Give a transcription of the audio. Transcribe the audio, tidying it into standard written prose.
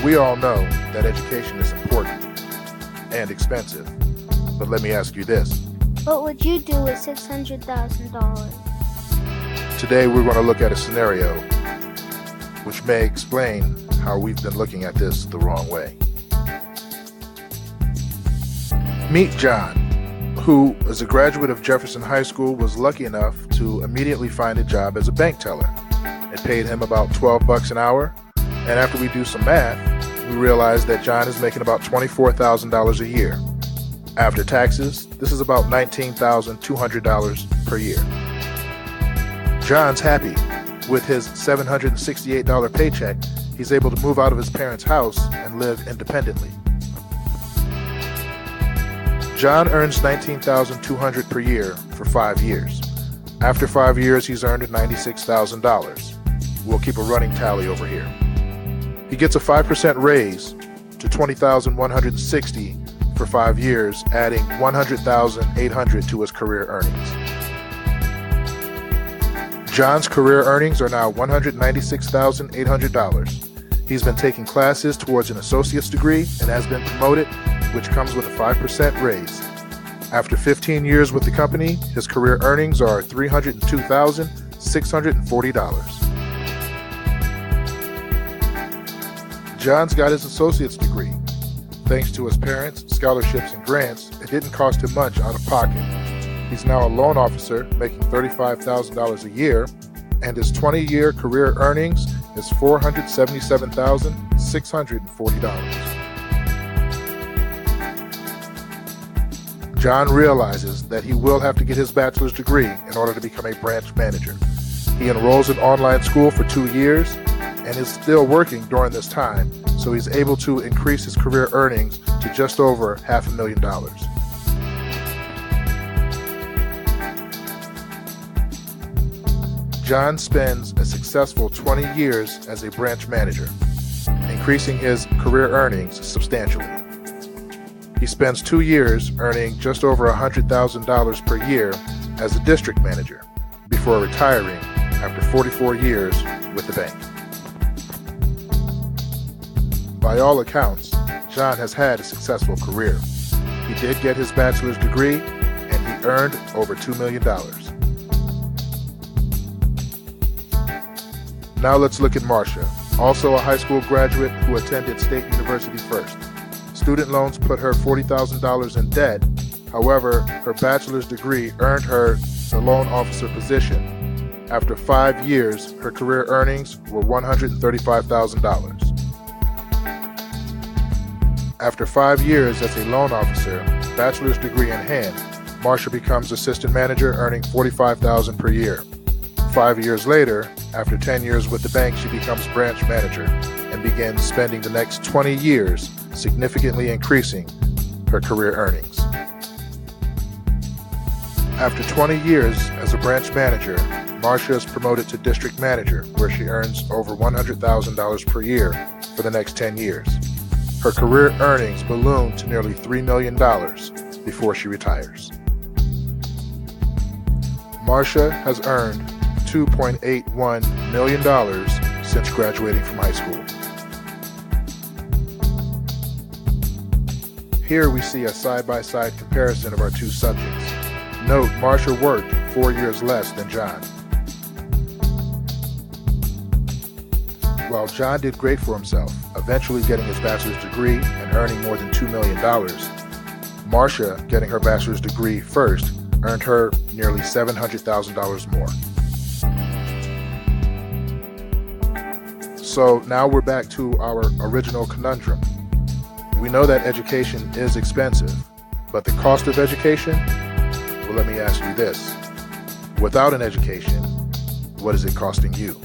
We all know that education is important and expensive, but let me ask you this. What would you do with $600,000? Today we're going to look at a scenario which may explain how we've been looking at this the wrong way. Meet John, who, as a graduate of Jefferson High School, was lucky enough to immediately find a job as a bank teller. It paid him about $12 an hour, and after we do some math, we realize that John is making about $24,000 a year. After taxes, this is about $19,200 per year. John's happy. With his $768 paycheck, he's able to move out of his parents' house and live independently. John earns $19,200 per year for 5 years. After 5 years, he's earned $96,000. We'll keep a running tally over here. He gets a 5% raise to $20,160 for 5 years, adding $100,800 to his career earnings. John's career earnings are now $196,800. He's been taking classes towards an associate's degree and has been promoted, which comes with a 5% raise. After 15 years with the company, his career earnings are $302,640. John's got his associate's degree. Thanks to his parents, scholarships, and grants, it didn't cost him much out of pocket. He's now a loan officer making $35,000 a year, and his 20-year career earnings is $477,640. John realizes that he will have to get his bachelor's degree in order to become a branch manager. He enrolls in online school for 2 years and is still working during this time, so he's able to increase his career earnings to just over $500,000. John spends a successful 20 years as a branch manager, increasing his career earnings substantially. He spends 2 years earning just over $100,000 per year as a district manager before retiring after 44 years with the bank. By all accounts, John has had a successful career. He did get his bachelor's degree and he earned over $2 million. Now let's look at Marcia, also a high school graduate who attended State University first. Student loans put her $40,000 in debt. However, her bachelor's degree earned her the loan officer position. After 5 years, her career earnings were $135,000. After 5 years as a loan officer, bachelor's degree in hand, Marcia becomes assistant manager, earning $45,000 per year. 5 years later, after 10 years with the bank, she becomes branch manager and begins spending the next 20 years significantly increasing her career earnings. After 20 years as a branch manager, Marcia is promoted to district manager, where she earns over $100,000 per year for the next 10 years. Her career earnings balloon to nearly $3 million before she retires. Marcia has earned $2.81 million since graduating from high school. Here we see a side-by-side comparison of our two subjects. Note, Marcia worked 4 years less than John. While John did great for himself, eventually getting his bachelor's degree and earning more than $2 million, Marcia, getting her bachelor's degree first, earned her nearly $700,000 more. So now we're back to our original conundrum. We know that education is expensive, but the cost of education? Well, let me ask you this. Without an education, what is it costing you?